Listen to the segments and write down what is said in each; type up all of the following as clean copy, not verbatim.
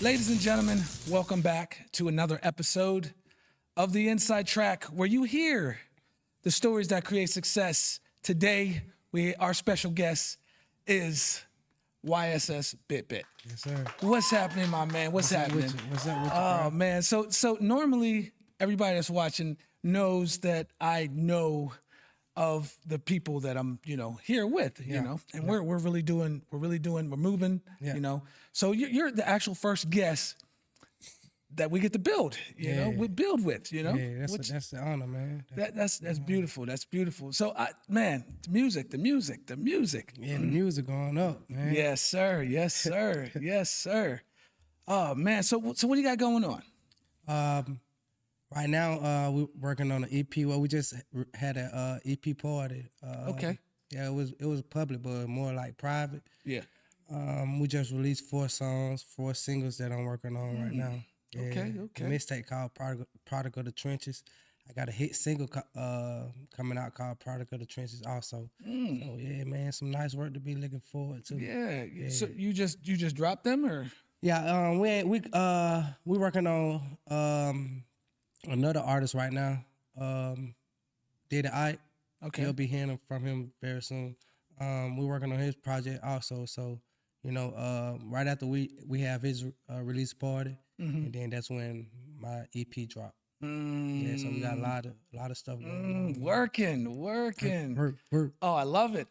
Ladies and gentlemen, welcome back to another episode of the Inside Track, where you hear the stories that create success. Today, our special guest is YSS Bit Bit. Yes, sir. What's happening, my man? What's happening? What's up with you, Oh bro? man, so normally everybody that's watching knows that I know of the people that I'm, here with, and we're moving, Yeah. So you're the actual first guest that we get to build, we build with, Yeah, that's the honor, man. that's beautiful. That's beautiful. So man, the music. Yeah, the music going up, man. Yes, sir. Yes, sir. Yes, sir. Oh man. So what do you got going on? Right now, we're working on an EP. Well, we just had a EP party. Okay. Yeah, it was public, but more like private. Yeah. We just released 4 songs, 4 singles that I'm working on right now. Yeah, Okay. A mixtape called Prodigal the Trenches. I got a hit single coming out called Prodigal the Trenches also. So yeah, man, some nice work to be looking forward to. Yeah. So you just dropped them, or? Yeah, we working on another artist right now. Did Ike. Okay. You'll be hearing from him very soon. We're working on his project also. So, right after we have his release party, and then that's when my EP dropped. Yeah, so we got a lot of stuff going on. Working. Work. Oh, I love it.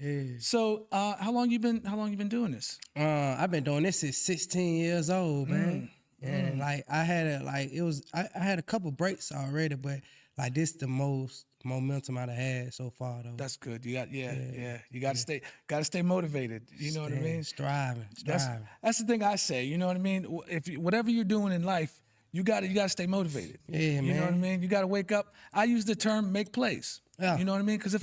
Yeah. So, how long you been doing this? I've been doing this since 16 years old, man. And like I had a couple breaks already, but like this the most momentum I've had so far though. That's good. You got You got to stay motivated. You know what I mean? Striving. That's the thing I say. You know what I mean? Whatever you're doing in life, you got to stay motivated. Yeah, man. You know what I mean? You got to wake up. I use the term make plays. Yeah, you know what I mean? Because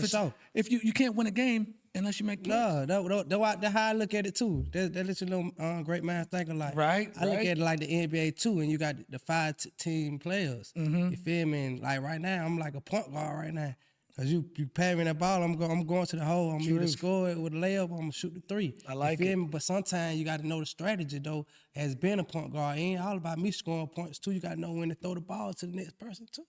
if you can't win a game unless you make plays. No, that's how I look at it too. That lets you know great man thinking like. Right. I look at it like the NBA too, and you got the 5 team players. You feel me? And like right now, I'm like a point guard right now. Cause you pass me that ball, I'm going to the hole. I'm either score it with a layup, or I'm gonna shoot the 3. I like you feel it. me? But sometimes you got to know the strategy though. As being a point guard, it ain't all about me scoring points too. You got to know when to throw the ball to the next person too.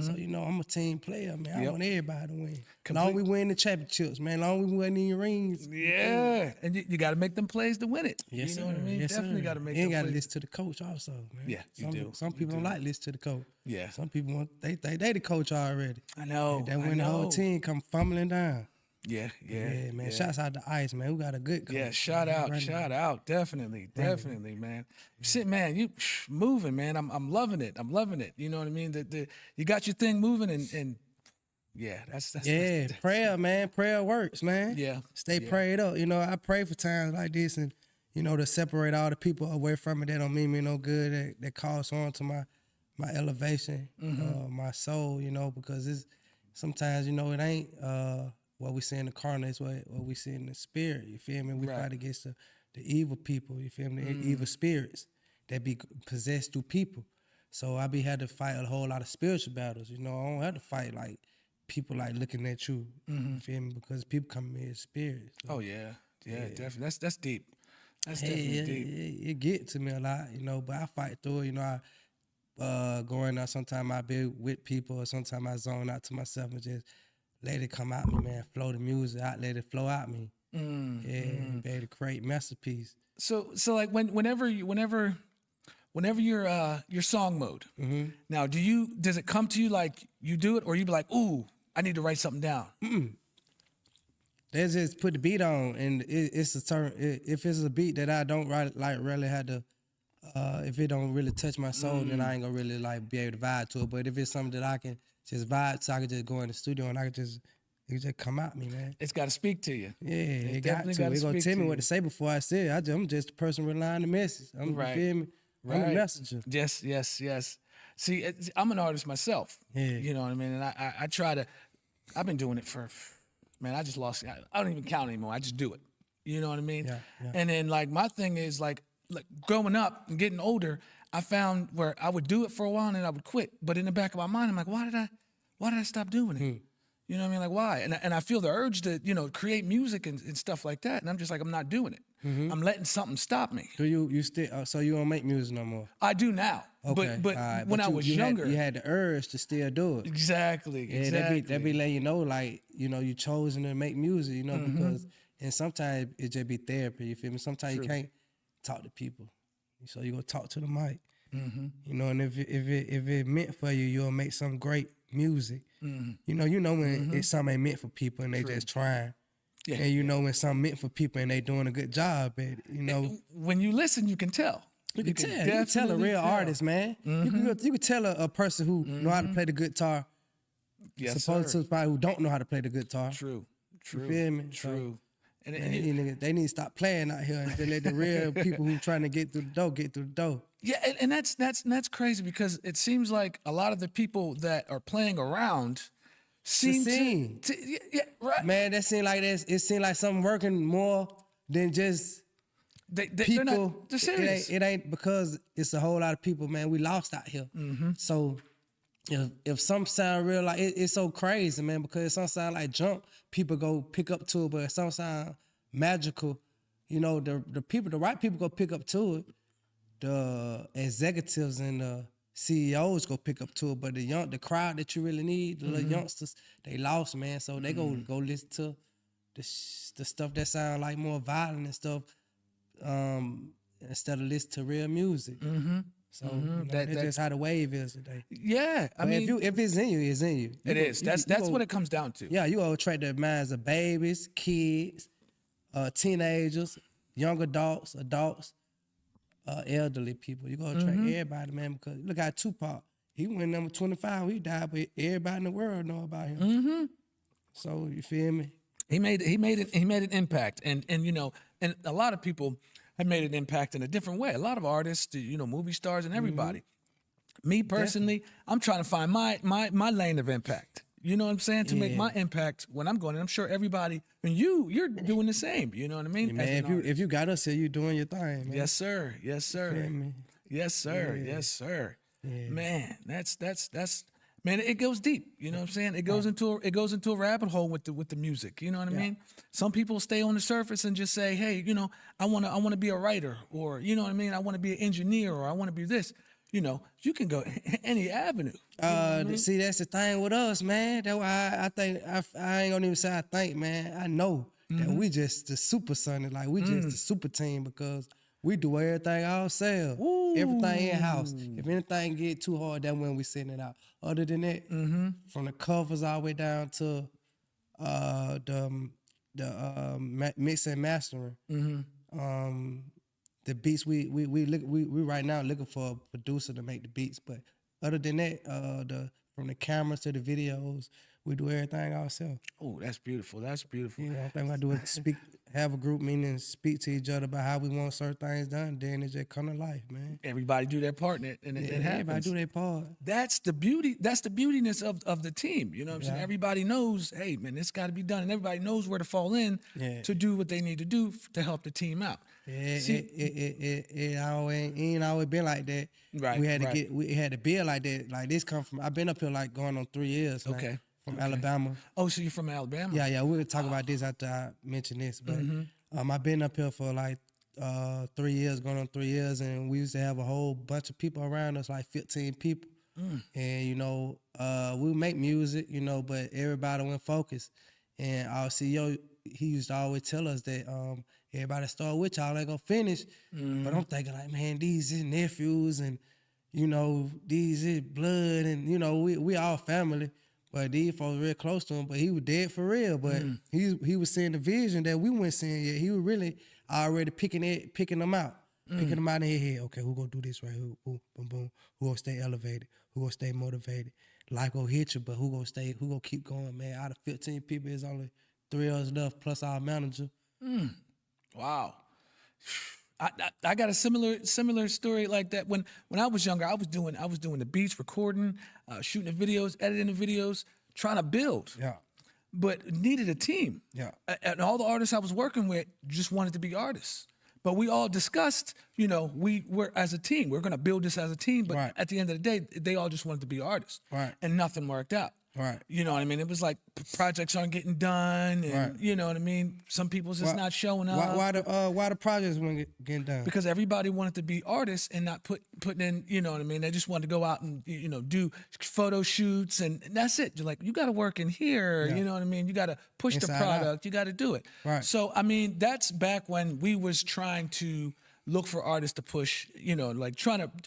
So I'm a team player, man. I want everybody to win. Long we win the championships, man. Long we win the rings. Yeah, and you got to make them plays to win it. Yes, you know what I mean? Yes, Definitely got to make. You them ain't got to plays. listen to the coach also, man. Yeah, you do. Some people don't like listen to the coach. Yeah. Some people want they the coach already. I know. That when the whole team come fumbling down. Yeah, man. yeah. Shouts out to Ice, man. We got a good coach. Yeah, shout out. Definitely, man. Shit, man, you moving, man. I'm loving it. You know what I mean? You got your thing moving, and yeah, that's prayer, man. Prayer works, man. Yeah. Stay prayed up. I pray for times like this, and to separate all the people away from me that don't mean me no good. That cause harm to my elevation, my soul. Because it's sometimes it ain't what we see in the carnal, it's what we see in the spirit. You feel me? We fight against the evil people. You feel me? The evil spirits that be possessed through people. So I had to fight a whole lot of spiritual battles. I don't have to fight like people like looking at you. You feel me? Because people come in as spirits. So. Oh yeah, definitely. That's deep. That's definitely deep. It get to me a lot, but I fight through it. Going out, sometimes I be with people, or sometimes I zone out to myself and just let it come out me, man. Flow the music out, let it flow out me. Be able to create masterpiece. So like whenever you're song mode. Now, does it come to you like you do it, or you be like, ooh, I need to write something down? They just put the beat on, and it's a turn. If it's a beat that I don't really have to. If it don't really touch my soul, then I ain't gonna really be able to vibe to it. But if it's something that I can just vibe, so I can just go in the studio and it just come out me, man. It's got to speak to you. Yeah, it got to. It's gonna tell me what to say before I say it. I'm just the person relying the message. You feel me? I'm the messenger. Yes. See, I'm an artist myself. Yeah. You know what I mean? And I try to. I've been doing it for, man. I just lost. I don't even count anymore. I just do it. You know what I mean? Yeah. And then my thing is like growing up and getting older, I found where I would do it for a while and then I would quit. But in the back of my mind, I'm like, why did I stop doing it? You know what I mean? Like, why? And I feel the urge to, create music and stuff like that. And I'm just like, I'm not doing it. I'm letting something stop me. Do you still? So you don't make music no more? I do now. Okay, But all right. when I was younger. you had the urge to still do it. Exactly. Yeah, exactly. that be letting you know, like, you chosen to make music, because, and sometimes it just be therapy, you feel me? Sometimes you can't talk to people, so you gonna talk to the mic, and if it meant for you, you'll make some great music. You know when it's something ain't meant for people and they just trying. Yeah. And when something meant for people and they doing a good job at it, When you listen, you can tell. You can tell a real artist, man. You can tell a person who know how to play the guitar, opposed to somebody who don't know how to play the guitar. True. You feel me? True. So, and they need to stop playing out here and just let the real people who trying to get through the door get through the door. Yeah, and that's crazy because it seems like a lot of the people that are playing around seem to right. Man, it seems like something working more than just people. They're serious. It ain't because it's a whole lot of people, man. We lost out here. So if some sound real, like it's so crazy, man, because some sound like junk, people go pick up to it, but some sound magical. The right people go pick up to it. The executives and the CEOs go pick up to it, but the crowd that you really need, the little youngsters, they lost, man. So they go listen to the stuff that sound like more violent and stuff, instead of listen to real music. So that's just how the wave is today. Yeah, I mean, if it's in you, it's in you. It is. That's what it comes down to. Yeah, you gonna attract the minds of babies, kids, teenagers, young adults, elderly people. You gonna attract everybody, man. Because look at Tupac. He went number 25. He died, but everybody in the world know about him. So you feel me? He made an impact, and a lot of people have made an impact in a different way. A lot of artists, movie stars, and everybody. Me personally, I'm trying to find my lane of impact. You know what I'm saying? To make my impact when I'm going, and I'm sure everybody, and you're doing the same. You know what I mean? Yeah, man, if you got us here, you doing your thing, man. Yes, sir. Yes, sir. Yes, sir. Yeah. Yes, sir. Yeah. Man, that's man, it goes deep. You know what I'm saying? It goes into a rabbit hole with the music. You know what I mean? Some people stay on the surface and just say, hey, I wanna be a writer, or you know what I mean? I wanna be an engineer, or I wanna be this. You can go any avenue. See, that's the thing with us, man. That's why I think I ain't gonna even say I think, man. I know that we just the super son, like we just the super team, because we do everything ourselves. Everything in house. If anything get too hard, that's when we send it out. Other than that, from the covers all the way down to the mix and mastering. The beats we right now looking for a producer to make the beats, but other than that, from the cameras to the videos, we do everything ourselves. Oh, that's beautiful. That's beautiful. Yeah, I think I do is have a group meeting and speak to each other about how we want certain things done. Then it just come to life, man. Everybody do their part, and it happens. Everybody do their part. That's the beauty. That's the beautiness of the team. You know what I'm saying? Everybody knows, hey, man, this got to be done, and everybody knows where to fall in to do what they need to do to help the team out. Yeah, it ain't always been like that. Right. We had to build like that. Like this come from. I've been up here like going on 3 years. Now, okay. From Alabama. Oh, so you're from Alabama? Yeah. We'll talk about this after I mention this. But I've been up here for like 3 years, going on 3 years, and we used to have a whole bunch of people around us, like 15 people. And we make music, but everybody went focused. And our CEO, he used to always tell us that everybody start with y'all ain't gonna finish. But I'm thinking like, man, these is nephews, and these is blood, and we all family. But these folks real close to him, but he was dead for real. But he was seeing the vision that we weren't seeing yet. He was really already picking them out. Picking them out in his head. Okay, who gonna do this right here? Boom, boom, boom. Who gonna stay elevated? Who gonna stay motivated? Life gonna hit you, but who gonna keep going, man? Out of 15 people, there's only 3 of us left, plus our manager. Wow. I got a similar story like that. When I was younger, I was doing the beats, recording, shooting the videos, editing the videos, trying to build. Yeah. But needed a team. Yeah. And all the artists I was working with just wanted to be artists. But we all discussed, we were as a team, we're gonna build this as a team. But at the end of the day, they all just wanted to be artists. Right. And nothing worked out. Right. You know what I mean? It was like projects aren't getting done, and Right. you know what I mean. Some people's just not showing up. Why the projects weren't getting done? Because everybody wanted to be artists and not putting in, you know what I mean? They just wanted to go out and, you know, do photo shoots and that's it. You're like, you got to work in here, you know what I mean? You got to push Inside the out. product, you got to do it. Right. So, I mean, that's back when we was trying to look for artists to push, you know, like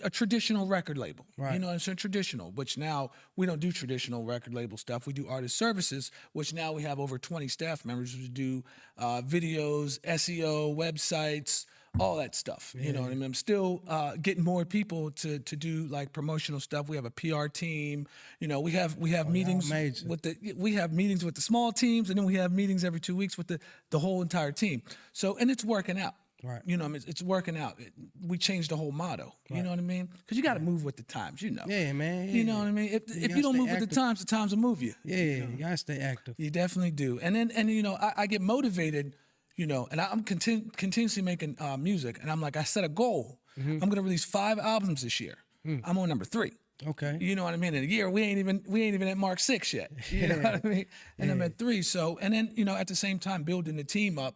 a traditional record label. Right. You know what I'm saying? Traditional, which now we don't do traditional record label stuff. We do artist services, which now we have over 20 staff members who do videos, SEO, websites, all that stuff. You know what I mean? I'm still getting more people to do like promotional stuff. We have a PR team. You know, we have meetings with the small teams, and then we have meetings every 2 weeks with the whole entire team. So, and it's working out. Right. You know, I mean, it's working out. We changed the whole motto. You know what I mean? Because you got to move with the times. You know. Yeah, man. Yeah. You know what I mean? If you don't move with the times will move you. Yeah, you gotta stay active. You definitely do. And then you know, I get motivated. You know, and I'm continuously making music, and I'm like, I set a goal. I'm gonna release 5 albums this year. I'm on number 3. Okay. You know what I mean? In a year, we ain't even at mark 6 yet. You know what I mean? And I'm at 3. So, and then you know, at the same time, building the team up,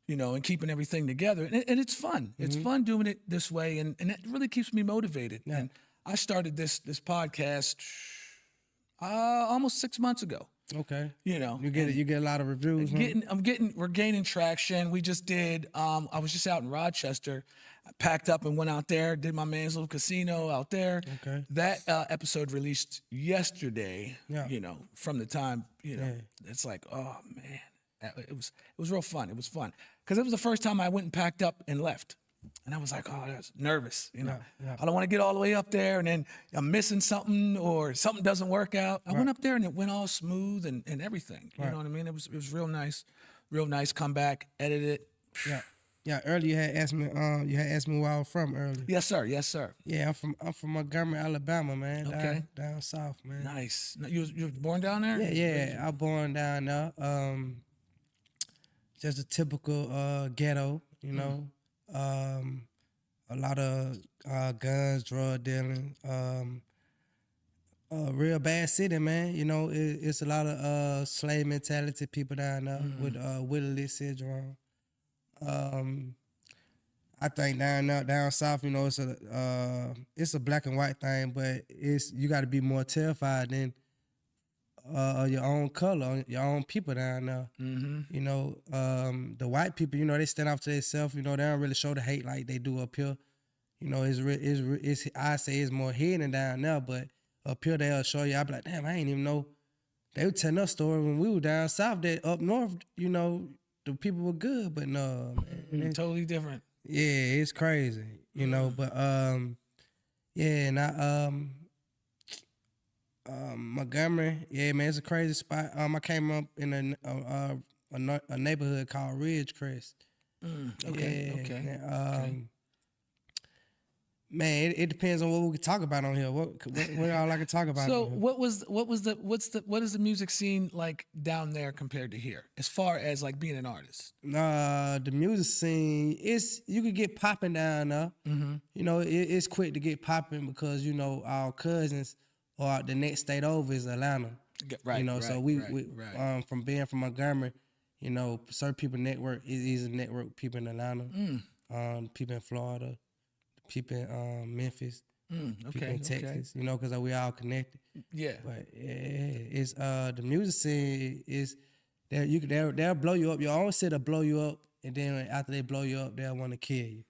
you know, and keeping everything together, and it's fun. It's fun doing it this way, and it really keeps me motivated. Yeah. And I started this podcast almost 6 months ago. Okay. You know, You get a lot of reviews. we're gaining traction. We just did. I was just out in Rochester. I packed up and went out there. Did my man's little casino out there. Okay. That episode released yesterday. Yeah. You know, from the time it's like, oh man, it was real fun. It was fun because it was the first time I went and packed up and left. And I was like, oh, I was nervous, you know. Yeah. I don't want to get all the way up there and then I'm missing something or something doesn't work out. I went up there and it went all smooth and everything. You know what I mean? It was real nice. Come back, edit it. Yeah. Earlier you had asked me where I was from earlier. Yes, sir. Yeah, I'm from Montgomery, Alabama, man. Okay. Down south, man. Nice. You was born down there? Yeah. I was born down there. Just a typical ghetto, you know. A lot of guns, drug dealing, real bad city, man. You know, it's a lot of slave mentality people down there with Willie syndrome. I think down south, you know, it's a black and white thing, but you got to be more terrified than your own color, your own people down there. You know, the white people, you know, they stand up to themselves. You know, they don't really show the hate like they do up here. You know, I say it's more hidden down there, but up here they'll show you. I be like, damn, I ain't even know. They would tell us story when we were down south that up north, you know, the people were good, but no, man. Totally different. Yeah, it's crazy, you know. But yeah, and Montgomery, yeah, man, it's a crazy spot. I came up in a neighborhood called Ridgecrest. Okay. Man, it depends on what we can talk about on here. What all I can talk about. So what is the music scene like down there compared to here, as far as like being an artist? The music scene you could get popping down there. You know, it's quick to get popping because you know our cousins or the next state over is Atlanta. Right. You know, so we from being from Montgomery, you know, certain people network is easy to network with people in Atlanta, people in Florida, people in Memphis, people in Texas, you know, because we all connected. Yeah. But it's the music scene is they'll blow you up. Your own city will blow you up, and then after they blow you up, they'll want to kill you.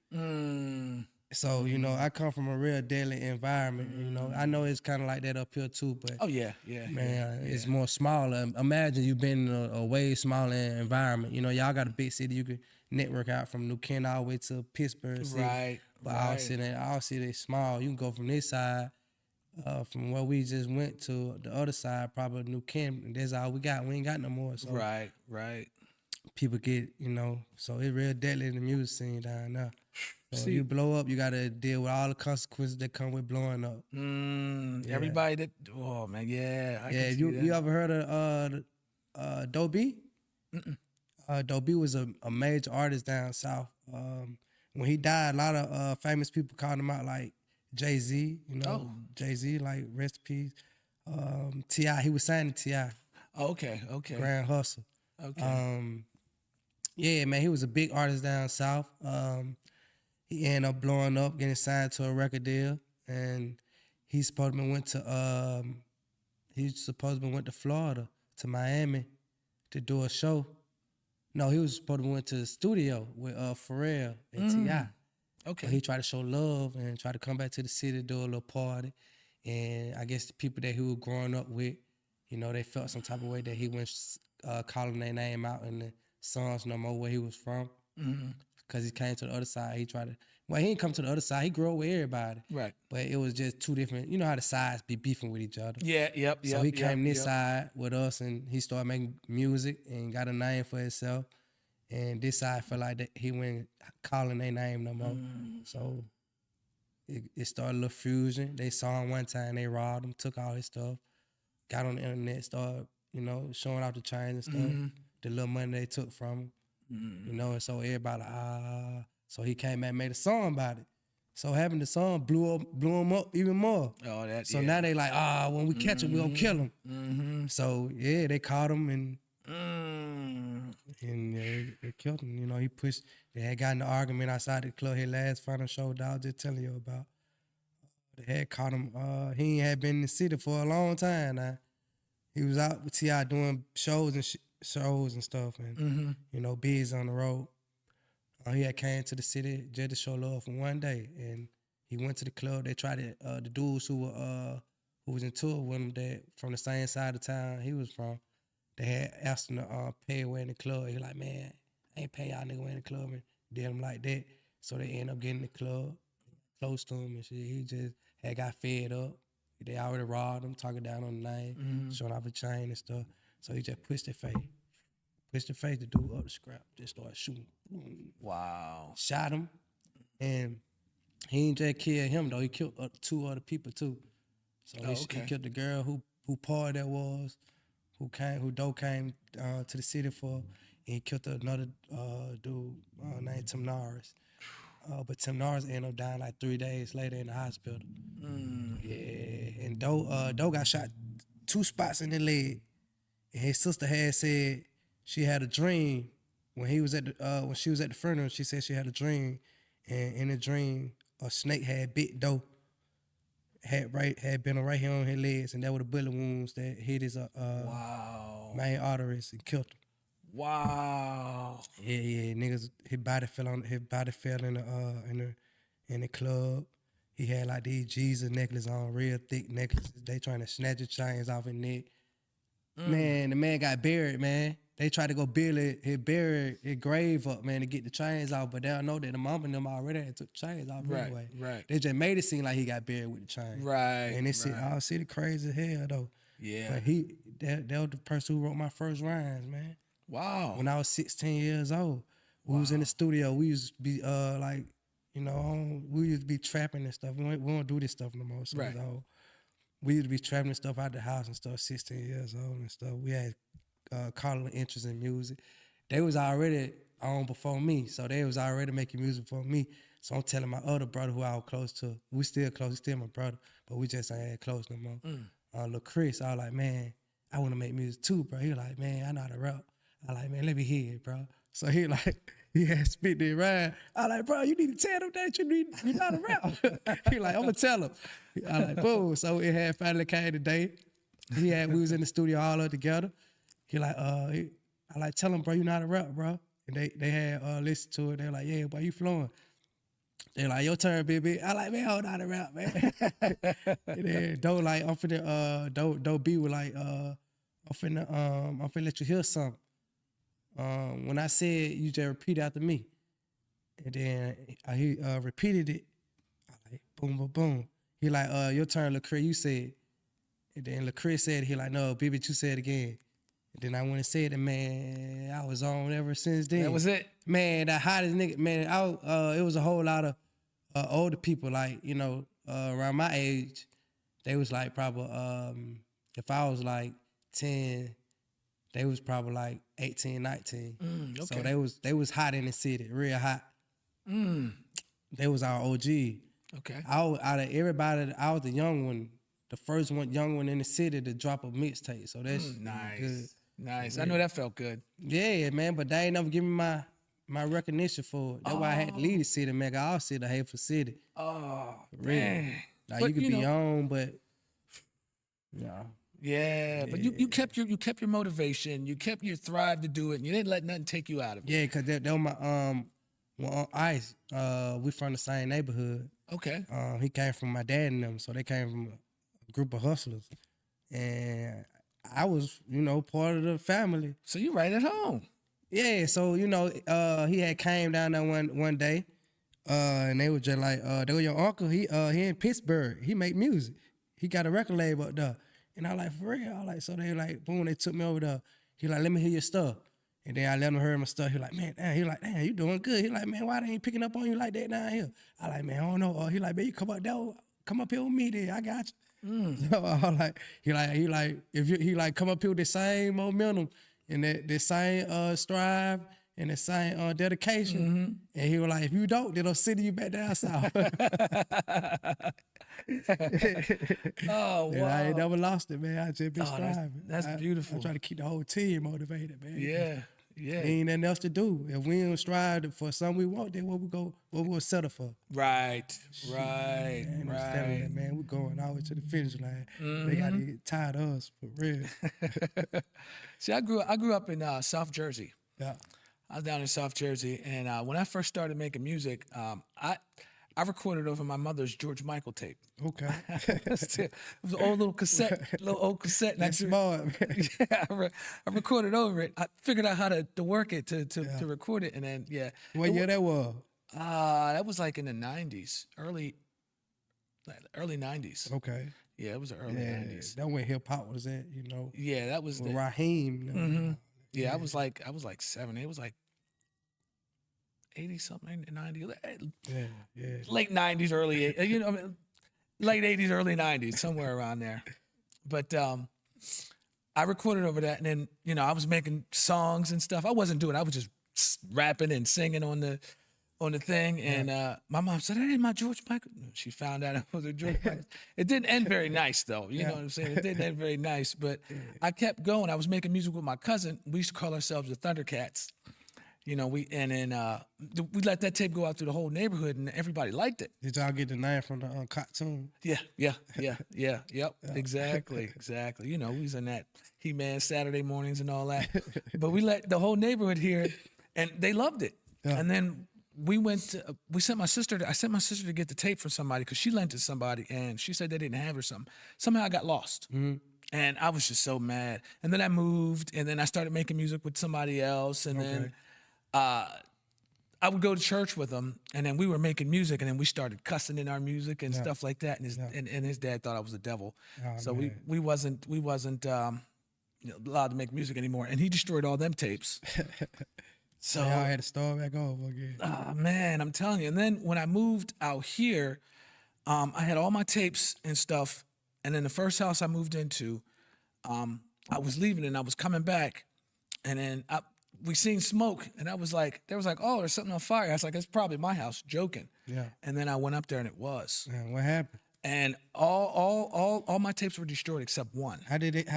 So, you know, I come from a real deadly environment, you know. I know it's kind of like that up here too, but it's more smaller. Imagine you've been in a way smaller environment. You know, y'all got a big city. You could network out from New Kent all the way to Pittsburgh. Right. But our city is small. You can go from this side, from where we just went to the other side, probably New Kent, and that's all we got. We ain't got no more. So Right. people get, you know, so it's real deadly in the music scene down there. So you blow up, you got to deal with all the consequences that come with blowing up. Everybody that, oh man, yeah. You ever heard of Doe B? Doe B was a major artist down south. When he died, a lot of famous people called him out, like Jay-Z, you know. Jay-Z, like, rest in peace. T.I., he was signed to T.I., Okay. Grand Hustle. Okay. Yeah, man, he was a big artist down south. He ended up blowing up, getting signed to a record deal, and he supposedly went to Florida, to Miami, to do a show. No, he was supposed to went to the studio with Pharrell and T.I. Okay. But he tried to show love and tried to come back to the city to do a little party. And I guess the people that he was growing up with, you know, they felt some type of way that he went calling their name out in the songs no more where he was from. Because he came to the other side. He didn't come to the other side. He grew up with everybody. Right. But it was just two different, you know how the sides be beefing with each other. Yeah. Yep. So he came this side with us and he started making music and got a name for himself. And this side felt like that he went calling their name no more. So it started a little fusion. They saw him one time, they robbed him, took all his stuff, got on the internet, started, you know, showing off the chains and stuff, the little money they took from him, you know, and so everybody so he came back and made a song about it. So having the song blew him up even more. Oh, that. So now they like, when we catch him, we gonna kill him. So yeah, they caught him and they killed him. You know, they had gotten an argument outside the club. His last final show that I was just telling you about. They had caught him. He had been in the city for a long time now. He was out with T.I. doing shows and stuff, and you know, biz on the road. He had came to the city just to show love for one day, and he went to the club. They tried to the dudes who was in tour with him that from the same side of town he was from. They had asked him to pay away in the club. He like, man, I ain't paying y'all nigga way in the club, and did him like that. So they end up getting in the club, close to him and shit. He just had got fed up. They already robbed him, talking down on the name, showing off a chain and stuff. So he just pushed the face to do up the scrap, just started shooting. Wow. Shot him, and he ain't just killed him though. He killed 2 other people too. So he killed the girl who part that was, who Doe came to the city for, and he killed another dude named Tim Norris. But Tim Norris ended up dying like 3 days later in the hospital. Yeah, and Doe got shot 2 spots in the leg. And his sister had said she had a dream when she was at the funeral. She said she had a dream, and in the dream, a snake had bit Doe. Had been right here on his legs, and that were the bullet wounds that hit his main arteries and killed him. Wow. Yeah, niggas. His body fell in the club. He had like these Jesus necklaces on, real thick necklaces. They trying to snatch the chains off his neck. Man, the man got buried, man. They tried to go bury his grave up, man, to get the chains off, but they don't know that the mom and them already had took the chains off anyway. Right. They just made it seem like he got buried with the chains. Right. And they all city crazy as hell though. Yeah. But that was the person who wrote my first rhymes, man. Wow. When I was 16 years old. We was in the studio. We used to be like, you know, we used to be trapping and stuff. We don't do this stuff no more. So Right. We used to be trapping and stuff out the house and stuff, 16 years old and stuff. We had calling interest in music. They was already on before me, so they was already making music for me. So I'm telling my other brother who I was close to, we still close, he's still my brother, but we just ain't close no more. Lil' Chris, I was like, man, I want to make music too, bro. He was like, man, I know how to rap. I like, man, let me hear it, bro. So he had spit it right. I like, bro, you need to tell them that you know how to rap. He like, I'm gonna tell him. I like, boom. So it had finally came today. We was in the studio all up together. He like, I like, tell him, bro, you know how to rap, bro. And they had listened to it. They're like, yeah, boy, you flowing. They're like, your turn, baby. I like, man, I don't know how to rap, man. And then Doe like, I'm finna, Doe B was like, I'm finna let you hear something. When I said, you just repeat after me. And then he repeated it. I like, boom, boom, boom. He like, your turn, LaCris, you said. And then LaCris said, he like, no, baby, you said it again. And then I went and said it, man, I was on ever since then. That was it? Man, the hottest nigga, man, it was a whole lot of older people, like, you know, around my age. They was like probably, if I was like 10, they was probably like 18, 19. Okay. So they was hot in the city, real hot. They was our OG. Okay. Out of everybody, I was the young one, the first young one in the city to drop a mixtape. So that's Nice. good. Nice. I know that felt good. Yeah, man, but they ain't never give me my recognition for it. That's why I had to leave the city, man. 'Cause our city, a hateful city. Oh, Real. dang. Like But, you could you be know- on, but yeah. Yeah, but you kept your motivation. You kept your thrive to do it, and you didn't let nothing take you out of it. Yeah, cause that was my well, on Ice. We from the same neighborhood. Okay. He came from my dad and them, so they came from a group of hustlers, and I was, part of the family. So you right at home. Yeah, so he had came down there one day, and they were just like, they were your uncle. He in Pittsburgh. He make music. He got a record label up there. And I like, for real? I like, so they like, boom, they took me over there. He like, let me hear your stuff. And then I let him hear my stuff. He like, man, damn. He like, damn, you doing good. He like, man, why they ain't picking up on you like that down here? I like, man, I don't know. He like, man, you come up here with me then. I got you. So I like, he like, he like come up here with the same momentum and the same strive and the same dedication. And he was like, if you don't, then I'll send you back down south. Oh, wow. And I ain't never lost it, man. I just been striving. That's beautiful. I try to keep the whole team motivated, man. Yeah. There ain't nothing else to do. If we don't strive for something we want, then what we'll settle for. Right. Ain't no settling, man. We're going all the way to the finish line. They gotta get tired of us for real. See, I grew up in South Jersey. Yeah. I was down in South Jersey, and when I first started making music, I recorded over my mother's George Michael tape. Okay. It was an old little cassette. That's smart, man. Yeah, I recorded over it. I figured out how to work it to record it, and then What year that was? that was like in the '90s, early '90s. Okay. Yeah, it was the early '90s. That when hip hop was at, Yeah, that was with Raheem. Yeah, I was like 7. It was like 80 something, 90, Yeah. late 90s, early, late 80s, early 90s, somewhere around there. But I recorded over that, and then I was making songs and stuff. I wasn't doing. I was just rapping and singing on the thing. And my mom said, "That ain't my George Michael." She found out it was a George Michael. It didn't end very nice, though. You know what I'm saying? It didn't end very nice. But I kept going. I was making music with my cousin. We used to call ourselves the Thundercats. We let that tape go out through the whole neighborhood, and everybody liked it. Did y'all get the name from the cartoon? Yeah, yep, exactly. We was in that He-Man Saturday mornings and all that. But we let the whole neighborhood hear it, and they loved it. Yeah. And then I sent my sister to get the tape from somebody because she lent it to somebody, and she said they didn't have it or something. Somehow I got lost. And I was just so mad. And then I moved, and then I started making music with somebody else, and then I would go to church with him, and then we were making music, and then we started cussing in our music and stuff like that. And his dad thought I was the devil, so we wasn't allowed to make music anymore. And he destroyed all them tapes. So y'all had to start back over again. Man, I'm telling you. And then when I moved out here, I had all my tapes and stuff. And then the first house I moved into, I was leaving and I was coming back, and then we seen smoke, and they was like, "Oh, there's something on fire." I was like, "It's probably my house," joking. Yeah. And then I went up there, and it was. Yeah, what happened? And all my tapes were destroyed except one. How did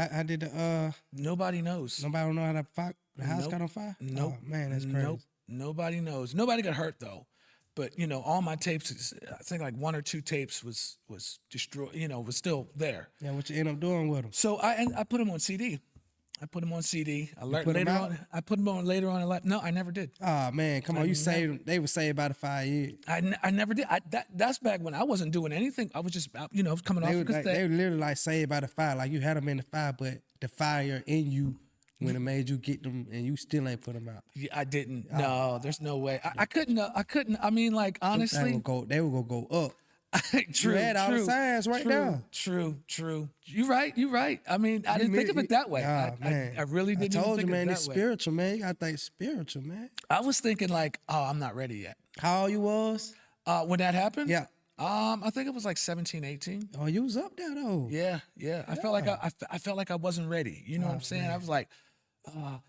Nobody knows. Nobody know how the house got on fire? Nope. Oh, man, that's crazy. Nope. Nobody knows. Nobody got hurt though. But all my tapes, I think like 1 or 2 tapes was destroyed. Was still there. Yeah, what you end up doing with them? So I put them on CD. I put them on CD. I learned later on. I put them on later on in life. No, I never did. Oh man, come on! You saved them. They were saved by the 5 years. I never did. That's back when I wasn't doing anything. I was just coming off. They were literally like saved by the fire. Like you had them in the fire, but the fire in you when it made you get them, and you still ain't put them out. Yeah, I didn't. No, there's no way. I couldn't. I mean, like honestly, they were gonna go up. True. You had all the signs right now. True. You're right. I mean, I didn't think of it that way. I really didn't. I told you, man. It's spiritual, man. You gotta think spiritual, man. I was thinking like, oh, I'm not ready yet. How old you was? When that happened? Yeah. I think it was like 17, 18. Oh, you was up there though. Yeah. I felt like I felt like I wasn't ready. You know what I'm saying? Man. I was like,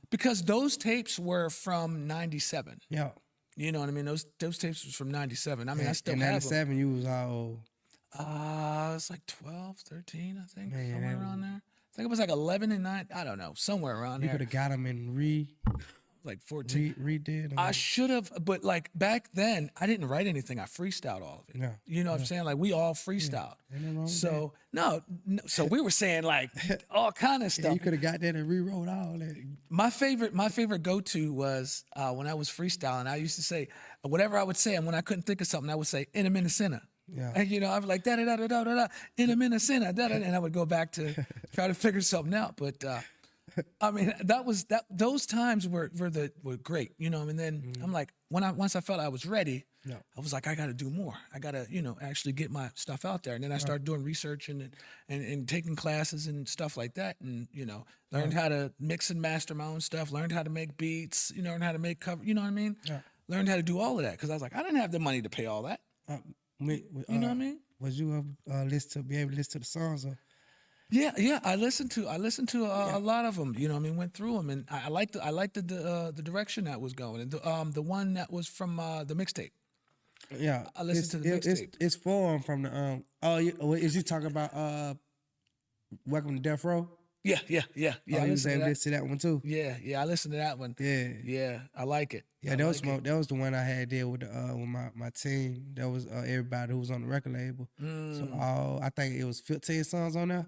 because those tapes were from '97. Yeah. You know what I mean? Those tapes was from '97. I mean, I still in have '97. You was how old? It's like 12, 13, I think, Man, somewhere around there. I think it was like 11 and 9. I don't know, somewhere around you there. could have got them and Like 14. redid them. I should have, but like back then, I didn't write anything. I freestyled all of it. Yeah, You know what I'm saying? Like we all freestyled. Ain't nothing wrong with So no, so we were saying like all kind of Yeah, stuff. you could have got that and rewrote all that. My favorite go-to was when I was freestyling. I used to say whatever I would say, and when I couldn't think of something, I would say in a minute. Yeah. And you know, I was like da da da da da da in a minute, and I would go back to try to figure something out. But I mean, those times were great, you know. And then I'm like, once I felt I was ready, Yeah. I was like, I got to do more. I got to, you know, actually get my stuff out there. And then I started doing research and taking classes and stuff like that, and you know, learned how to mix and master my own stuff. Learned how to make beats. You know, learned how to make cover. You know what I mean? Yeah. Learned how to do all of that because I was like, I didn't have the money to pay all that. You know what I mean? Was you be able to listen to the songs? Or? Yeah. I listened to a lot of them. You know, what I mean, went through them, and I liked the direction that was going, and the one that was from the mixtape. Yeah, I listened to the mixtape. It's formed from the is you talking about Welcome to Death Row? Yeah. I was able to listen to that one too. Yeah, I listened to that one. Yeah, I like it. yeah. That was the one I had there with my team. That was everybody who was on the record label. So I think it was 15 songs on there.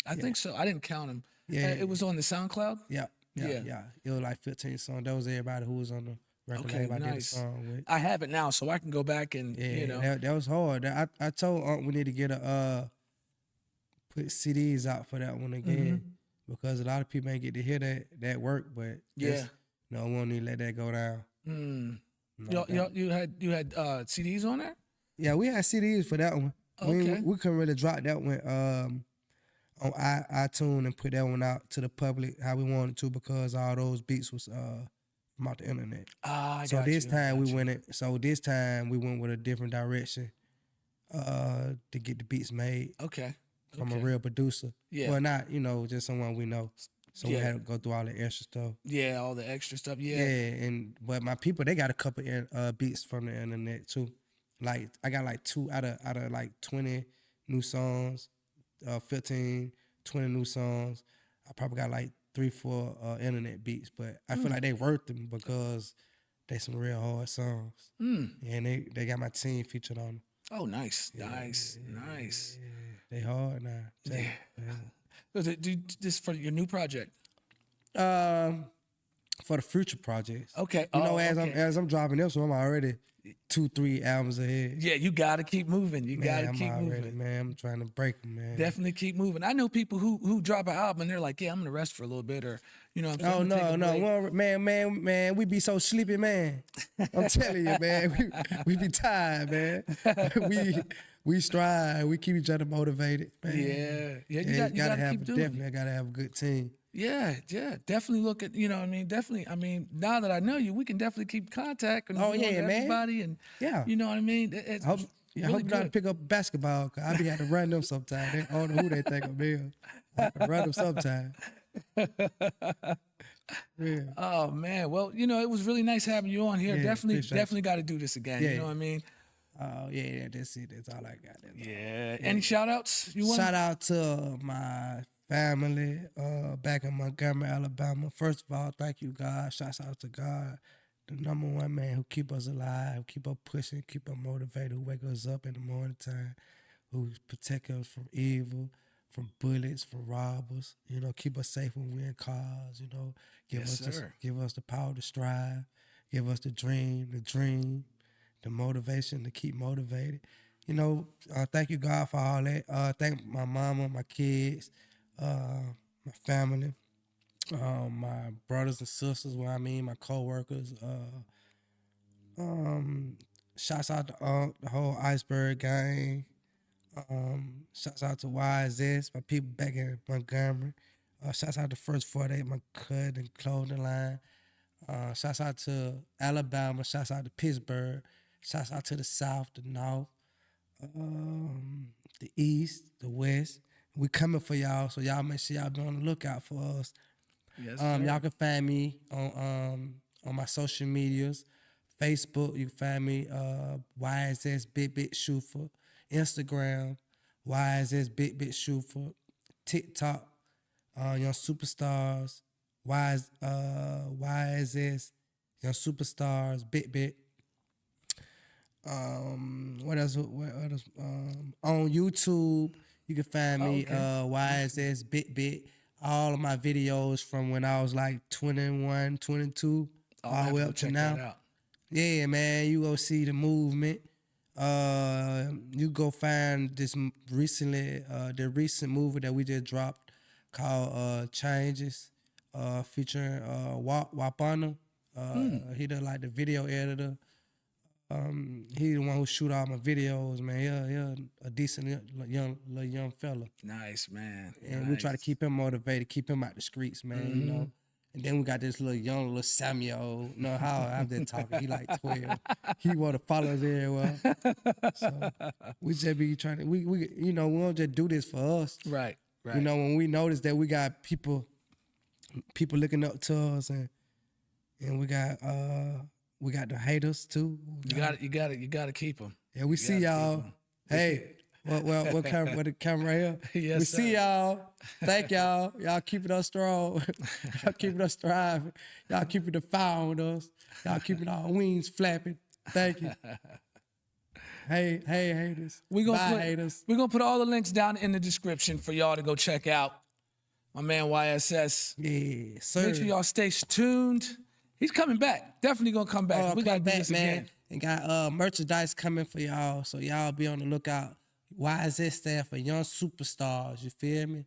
I think so. I didn't count them. Yeah. It was on the SoundCloud. Yeah. It was like 15 songs. That was everybody who was on the record label. I did a nice. song with. I have it now, so I can go back and you know. that was hard. I told Unc we need to get put CDs out for that one again because a lot of people ain't get to hear that work, but we won't need to let that go down. You had CDs on there? Yeah, we had CDs for that one. Okay. We couldn't really drop that one on iTunes and put that one out to the public how we wanted to because all those beats was from out the internet. So this time we went with a different direction to get the beats made. Okay. From a real producer. Yeah. Well, not, just someone we know. So we had to go through all the extra stuff. Yeah, all the extra stuff. Yeah. Yeah, but my people, they got a couple beats from the internet too. Like I got like 2 out of like 20 new songs, 15, 20 new songs. I probably got like 3, 4 internet beats, but I feel like they worth them because they some real hard songs. And they got my team featured on them. Oh, nice. Nice. They hard now. Yeah. This for your new project? For the future projects. Okay. As I'm dropping this, so I'm already 2-3 albums ahead. Yeah, you got to keep moving. You got to keep moving. Man, I'm trying to break them, man. Definitely keep moving. I know people who drop an album and they're like, yeah, I'm gonna rest for a little bit, or what I'm saying. No. Man, we be so sleepy, man. I'm telling you, man. We be tired, man. we strive. We keep each other motivated, man. Yeah. You gotta keep doing it. Definitely, I gotta have a good team. Yeah. Definitely look at, definitely, now that I know you, we can definitely keep contact and everybody and, you know what I mean? It's I hope really you know how to pick up basketball, because I be having to run them sometimes. I don't know who they think I'm being. I can run them sometimes. Yeah. Oh, man. Well, it was really nice having you on here. Yeah, definitely got to do this again. Yeah. You know what I mean? Oh, yeah, that's it. That's all I got. Yeah. Any shout outs you want? Shout out to my family back in Montgomery, Alabama. First of all, thank you, God. Shouts out to God, the number one man who keep us alive, keep us pushing, keep us motivated, who wake us up in the morning time, who protect us from evil, from bullets, from robbers, keep us safe when we're in cars, give us the power to strive, give us the dream, the motivation to keep motivated. Thank you, God, for all that. Thank my mama, my kids, my family, my brothers and sisters, my co-workers. Shouts out to the whole Iceberg gang. Shouts out to YSS, my people back in Montgomery. Shouts out to First 48, my cousin clothing line. Shouts out to Alabama. Shouts out to Pittsburgh. Shouts out to the South, the North, the East, the West. We coming for y'all, so y'all make sure y'all be on the lookout for us. Yes, y'all can find me on my social medias. Facebook, you can find me YSS Bit Bit Shoofer. Instagram, YSS Bit Bit Shooter, TikTok, Young Superstars, YSS Young Superstars Bit Bit. What else? On YouTube, you can find me YSS Bit Bit. All of my videos from when I was like 21, 22, all the way up to now. Yeah, man, you go see the movement. You go find this recently, the recent movie that we just dropped called Changes, featuring Wapana. He done like the video editor. He the one who shoot all my videos, man. He a decent young fella. Nice, man. And we try to keep him motivated, keep him out the streets, man, you know. And then we got this little Samuel. You know how I'm just talking. He like 12. He want to follow us everywhere. So we just be trying to, we you know, we don't just do this for us. Right. You know, when we notice that we got people looking up to us, and we got the haters too. You got to keep them. Yeah, we see y'all. Hey, what camera? What the camera here? Yes, we sir. see y'all. Thank y'all. Y'all keeping us strong. Y'all keeping us thriving. Y'all keeping the fire on us. Y'all keeping our wings flapping. Thank you. Hey, haters. We're gonna put all the links down in the description for y'all to go check out. My man YSS. Yeah, sir. Make sure y'all stay tuned. He's coming back. Definitely gonna come back. We gotta do this again. And got merchandise coming for y'all, so y'all be on the lookout. YSS stand for Young Superstars, you feel me?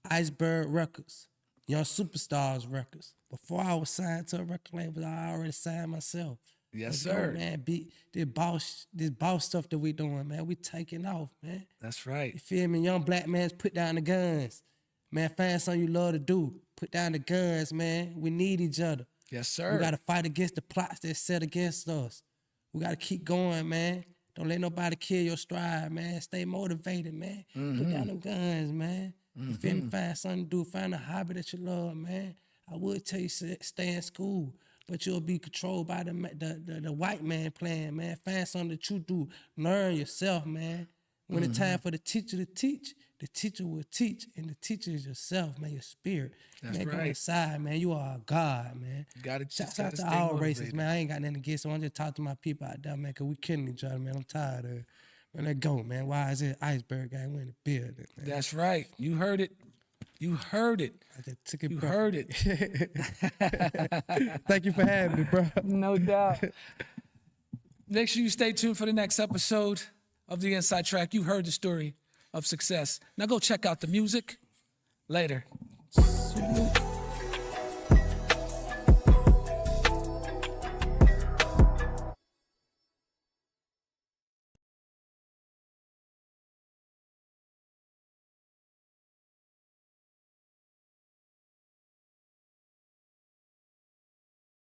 Iceberg Records, Young Superstars Records. Before I was signed to a record label, I already signed myself. Yes, Let's sir. go, man, this boss stuff that we doing, man, we taking off, man. That's right. You feel me? Young black man, put down the guns. Man, find something you love to do. Put down the guns, man. We need each other. Yes, sir. We got to fight against the plots that's set against us. We got to keep going, man. Don't let nobody kill your stride, man. Stay motivated, man. Put down them guns, man. You feel me? Find something to do. Find a hobby that you love, man. I would tell you stay in school, but you'll be controlled by the white man plan, man. Find something that you do. Learn yourself, man. When it's time for the teacher to teach, the teacher will teach, and the teacher is yourself, man, your spirit. That's man, right. Go inside, man. You are a God, man. Shout out to all races, man. I ain't got nothing against them. I'm just talking to my people out there, man, because we killing each other, man. I'm tired of it. Man, let go, man. Why is it Iceberg gang? We in the building, man. That's right. You heard it. You heard it. I just took it, You bro. heard it. Thank you for having me, bro. No doubt. Make sure you stay tuned for the next episode of The Inside Track. You heard the story of success. Now go check out the music. Later.